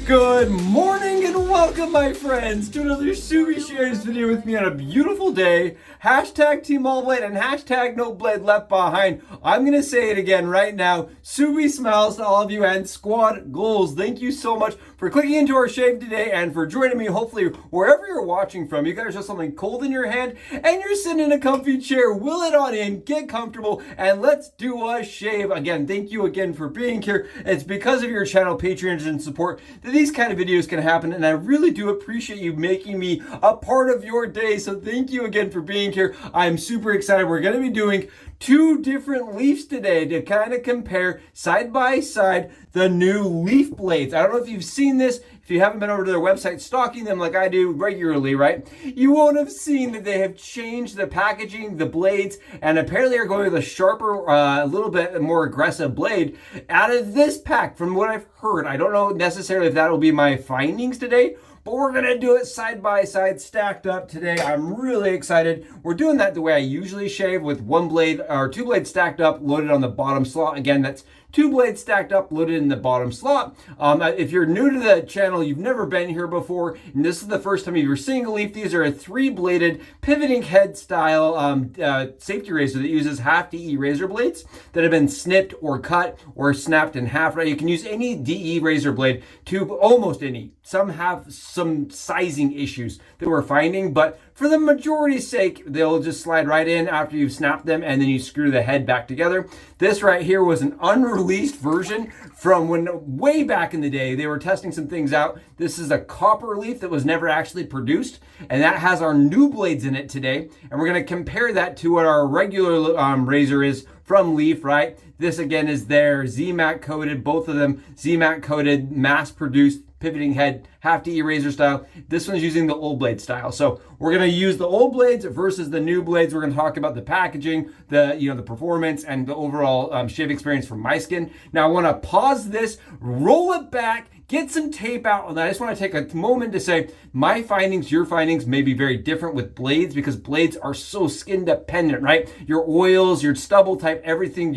Good morning and welcome, my friends, to another Subi Shares video with me on a beautiful day. Hashtag Team All Blade and hashtag No Blade Left Behind. I'm going to say it again right now. Subi smiles to all of you and squad goals. Thank you so much for clicking into our shave today and for joining me. Hopefully, wherever you're watching from, you guys have something cold in your hand and you're sitting in a comfy chair. Will it on in, get comfortable, and let's do a shave. Again, thank you again for being here. It's because of your channel patrons and support that these kind of videos can happen, and I really do appreciate you making me a part of your day. So thank you again for being here. I'm super excited. We're going to be doing two different leafs today to kind of compare side by side the new leaf blades. I don't know if you've seen this. If you haven't been over to their website stalking them like I do regularly, right? You won't have seen that they have changed the packaging, the blades, and apparently are going with a sharper, a little bit more aggressive blade out of this pack from what I've heard. I don't know necessarily if that will be my findings today, but we're going to do it side by side, stacked up today. I'm really excited. We're doing that the way I usually shave, with one blade or two blades stacked up, loaded on the bottom slot. Again, that's two blades stacked up, loaded in the bottom slot. If you're new to the channel, you've never been here before, and this is the first time you're seeing a leaf, these are a three-bladed pivoting head style safety razor that uses half DE razor blades that have been snipped or cut or snapped in half. Right? You can use any DE razor blade to almost any. Some have some sizing issues that we're finding, but for the majority's sake, they'll just slide right in after you've snapped them, and then you screw the head back together. This right here was an unreleased version from when way back in the day they were testing some things out. This is a copper leaf that was never actually produced, and that has our new blades in it today, and we're going to compare that to what our regular razor is from Leaf, right? This again is their ZMAT coated, both of them ZMAT coated, mass produced pivoting head, half DE razor style. This one's using the old blade style. So we're going to use the old blades versus the new blades. We're going to talk about the packaging, the performance, and the overall shave experience for my skin. Now I want to pause this, roll it back, get some tape out, and I just want to take a moment to say my findings, your findings may be very different with blades, because blades are so skin dependent, right? Your oils, your stubble type, everything,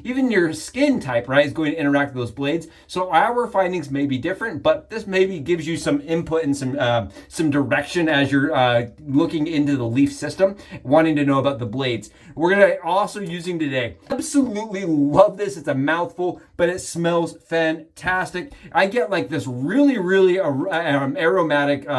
even your skin type, right, is going to interact with those blades. So our findings may be different, but this maybe gives you some input and some direction as you're looking into the leaf system, wanting to know about the blades. We're going to also using today. Absolutely love this. It's a mouthful, but it smells fantastic. I get like this really aromatic,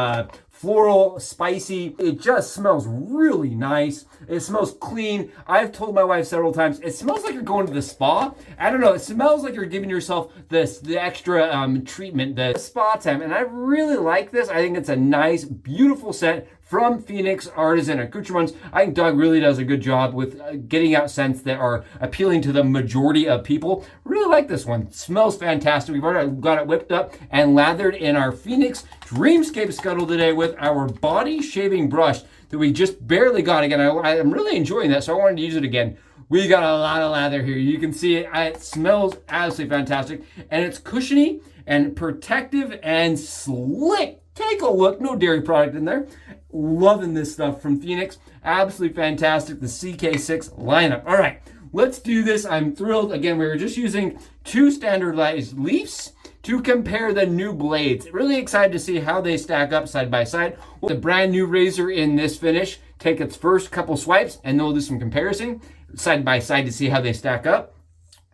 floral, spicy. It just smells really nice. It smells clean. I've told my wife several times, it smells like you're going to the spa. I don't know, it smells like you're giving yourself the extra treatment, the spa time. And I really like this. I think it's a nice, beautiful scent from Phoenix Artisan Accoutrements. I think Doug really does a good job with getting out scents that are appealing to the majority of people. Really like this one. It smells fantastic. We've already got it whipped up and lathered in our Phoenix Dreamscape scuttle today with our body shaving brush that we just barely got. Again, I'm really enjoying that, so I wanted to use it again. We got a lot of lather here. You can see it. It smells absolutely fantastic, and it's cushiony and protective and slick. Take a look. No dairy product in there. Loving this stuff from Phoenix. Absolutely fantastic. The CK6 lineup. All right, let's do this. I'm thrilled. Again, we were just using two standardized leafs to compare the new blades. Really excited to see how they stack up side by side. The brand new razor in this finish, take its first couple swipes, and then we'll do some comparison side by side to see how they stack up.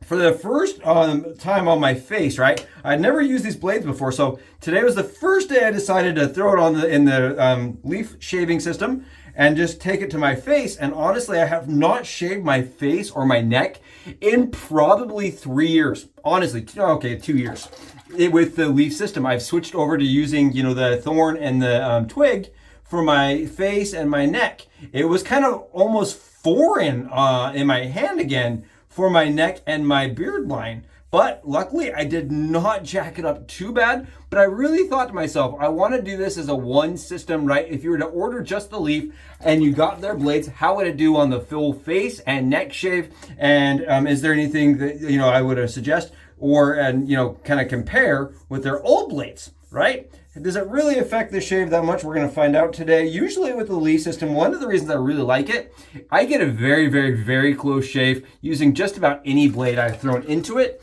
For the first time on my face, right? I'd never used these blades before, so today was the first day I decided to throw it on in the leaf shaving system and just take it to my face. And honestly, I have not shaved my face or my neck in probably 3 years. Honestly, okay, 2 years. With the leaf system, I've switched over to using, the thorn and the twig for my face and my neck. It was kind of almost foreign in my hand again for my neck and my beard line. But luckily, I did not jack it up too bad. But I really thought to myself, I want to do this as a one system, right? If you were to order just the leaf and you got their blades, how would it do on the full face and neck shave? And is there anything that I would suggest or kind of compare with their old blades? right? Does it really affect the shave that much? We're going to find out today. Usually with the Leaf system, one of the reasons I really like it, I get a very, very, very close shave using just about any blade I've thrown into it.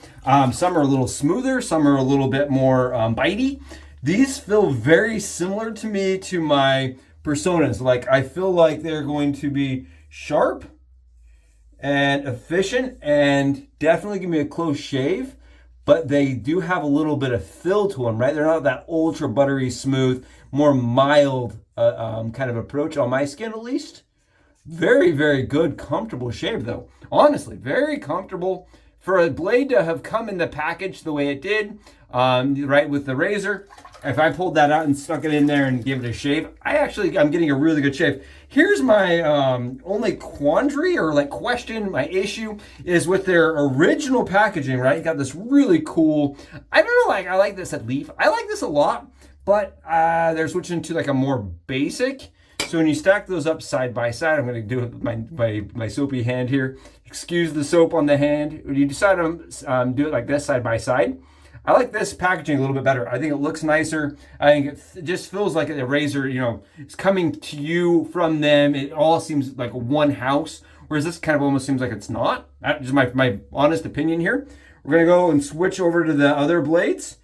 Some are a little smoother, some are a little bit more bitey. These feel very similar to me to my Personas. Like, I feel like they're going to be sharp and efficient and definitely give me a close shave, but they do have a little bit of fill to them, right? They're not that ultra buttery smooth, more mild kind of approach on my skin, at least. Very, very good, comfortable shave though. Honestly, very comfortable. For a blade to have come in the package the way it did, right, with the razor, if I pulled that out and stuck it in there and give it a shave, I'm getting a really good shave. Here's my only quandary or like question, my issue is with their original packaging, right? You got this really cool, I don't know, like I like this at Leaf. I like this a lot, but they're switching to like a more basic. So when you stack those up side by side, I'm going to do it with my soapy hand here. Excuse the soap on the hand. When you decide to do it like this side by side, I like this packaging a little bit better. I think it looks nicer. I think it just feels like a razor, you know, it's coming to you from them. It all seems like one house, whereas this kind of almost seems like it's not. That's just my honest opinion here. We're going to go and switch over to the other blades.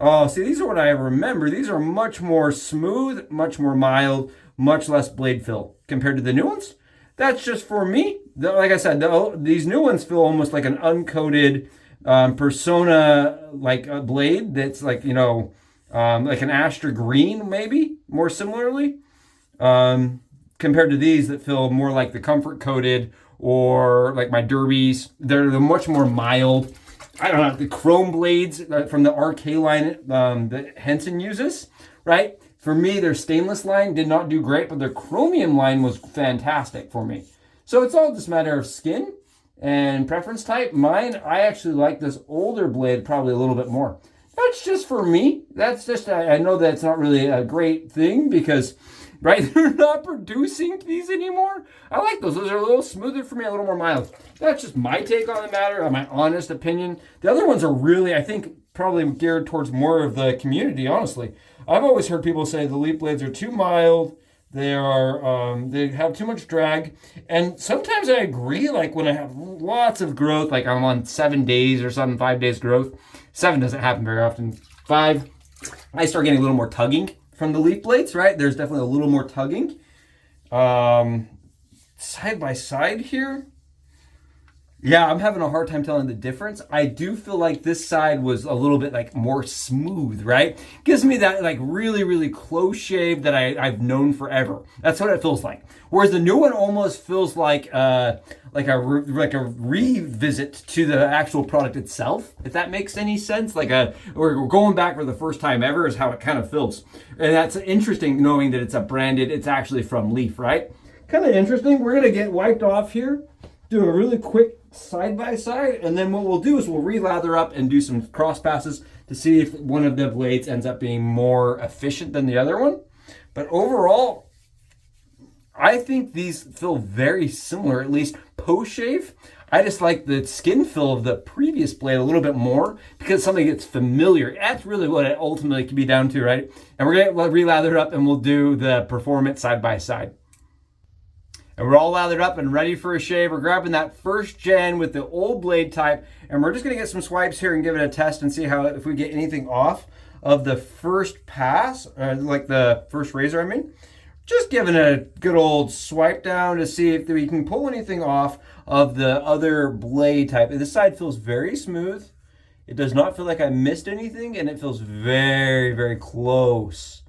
Oh, see, these are what I remember. These are much more smooth, much more mild, much less blade fill compared to the new ones. That's just for me. Like I said, these new ones feel almost like an uncoated Persona like a blade that's like, you know, like an Astra green maybe more similarly compared to these that feel more like the comfort coated or like my derbies. They're much more mild. I don't know, the chrome blades from the RK line that Henson uses, right? For me, their stainless line did not do great, but their chromium line was fantastic for me. So it's all just a matter of skin and preference type. Mine, I actually like this older blade probably a little bit more. That's just for me. That's just, I know that's not really a great thing because, right, they're not producing these anymore. I like those. Those are a little smoother for me, a little more mild. That's just my take on the matter, my honest opinion. The other ones are really, I think, probably geared towards more of the community, honestly. I've always heard people say the Leaf blades are too mild. They have too much drag. And sometimes I agree, like when I have lots of growth, like I'm on 7 days or something, 5 days growth. 7 doesn't happen very often. 5, I start getting a little more tugging from the Leaf blades, right? There's definitely a little more tugging. Side by side here. Yeah, I'm having a hard time telling the difference. I do feel like this side was a little bit like more smooth, right? Gives me that like really, really close shave that I've known forever. That's what it feels like. Whereas the new one almost feels like a revisit to the actual product itself, if that makes any sense. Like we're going back for the first time ever is how it kind of feels. And that's interesting knowing that it's it's actually from Leaf, right? Kind of interesting. We're going to get wiped off here. Do a really quick side by side, and then what we'll do is we'll re-lather up and do some cross passes to see if one of the blades ends up being more efficient than the other one. But overall, I think these feel very similar, at least post-shave. I just like the skin feel of the previous blade a little bit more because something gets familiar. That's really what it ultimately can be down to, right? And we're going to re-lather up and we'll do the performance side by side. And we're all lathered up and ready for a shave. We're grabbing that first gen with the old blade type, and we're just gonna get some swipes here and give it a test and see if we get anything off of the first pass, like the first razor, I mean. Just giving a good old swipe down to see if we can pull anything off of the other blade type. This side feels very smooth. It does not feel like I missed anything, and it feels very, very close.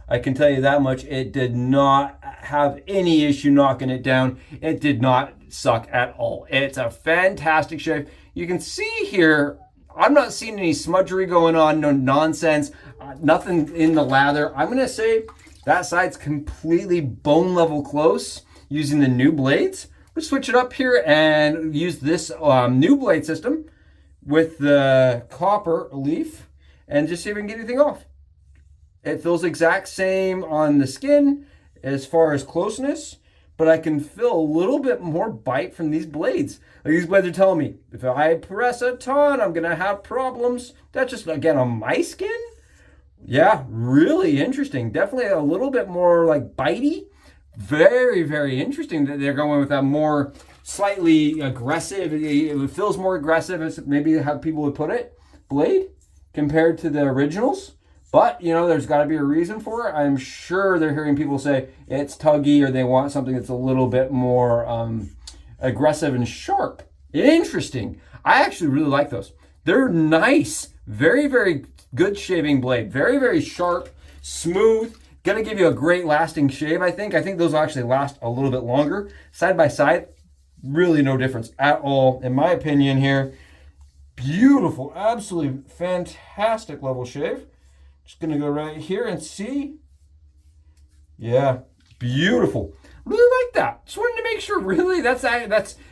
I can tell you that much. It did not have any issue knocking it down. It did not suck at all. It's a fantastic shave. You can see here, I'm not seeing any smudgery going on, no nonsense, nothing in the lather. I'm gonna say that side's completely bone level close using the new blades. We'll switch it up here and use this new blade system with the copper Leaf and just see if we can get anything off. It feels exact same on the skin as far as closeness, but I can feel a little bit more bite from these blades. Like these blades are telling me, if I press a ton, I'm gonna have problems. That's just, again, on my skin. Yeah, really interesting. Definitely a little bit more like bitey. Very, very interesting that they're going with a more slightly aggressive. It feels more aggressive, as maybe how people would put it, blade compared to the originals. But you know, there's got to be a reason for it. I'm sure they're hearing people say it's tuggy, or they want something that's a little bit more aggressive and sharp. Interesting. I actually really like those. They're nice. Very, very good shaving blade. Very, very sharp, smooth. Gonna give you a great lasting shave, I think. I think those will actually last a little bit longer. Side by side, really no difference at all, in my opinion here. Beautiful, absolutely fantastic level shave. Just gonna go right here and see. Yeah, beautiful. Really like that. Just wanted to make sure. Really, that's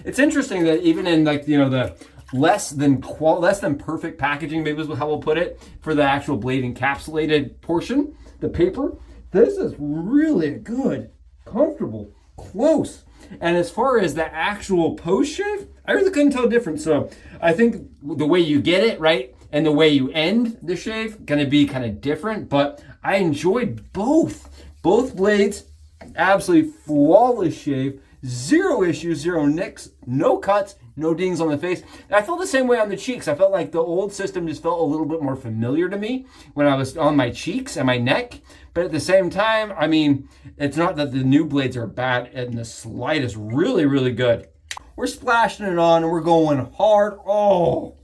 it's interesting that even in, like, you know, the less than perfect packaging, maybe is how we'll put it, for the actual blade encapsulated portion, the paper, this is really good, comfortable, close. And as far as the actual post shave, I really couldn't tell a difference. So I think the way you get it right and the way you end the shave gonna be kind of different, but I enjoyed both blades. Absolutely flawless shave, zero issues, zero nicks, no cuts, no dings on the face. And I felt the same way on the cheeks. I felt like the old system just felt a little bit more familiar to me when I was on my cheeks and my neck. But at the same time, I mean, it's not that the new blades are bad in the slightest. Really, really good. We're splashing it on and we're going hard. Oh,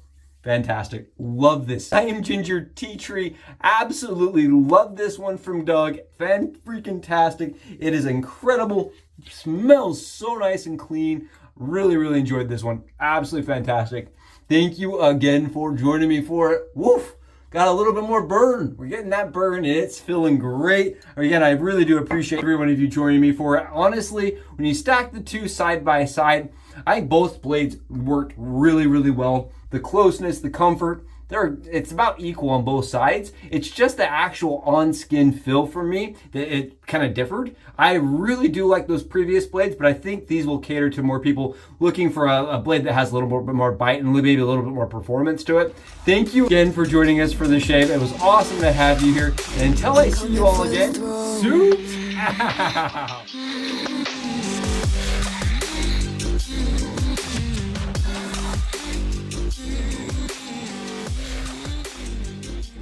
fantastic. Love this. I am Ginger Tea Tree. Absolutely love this one from Doug. Fan-freaking-tastic. It is incredible. It smells so nice and clean. Really, really enjoyed this one. Absolutely fantastic. Thank you again for joining me for it. Woof. Got a little bit more burn. We're getting that burn and it's feeling great. Again, I really do appreciate every one of you joining me for it. Honestly, when you stack the two side by side, I think both blades worked really, really well. The closeness, the comfort, it's about equal on both sides. It's just the actual on-skin feel for me that it kind of differed. I really do like those previous blades, but I think these will cater to more people looking for a blade that has a little bit more bite and maybe a little bit more performance to it. Thank you again for joining us for the shave. It was awesome to have you here. And until I see you all again, suits out.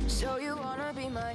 So you wanna be my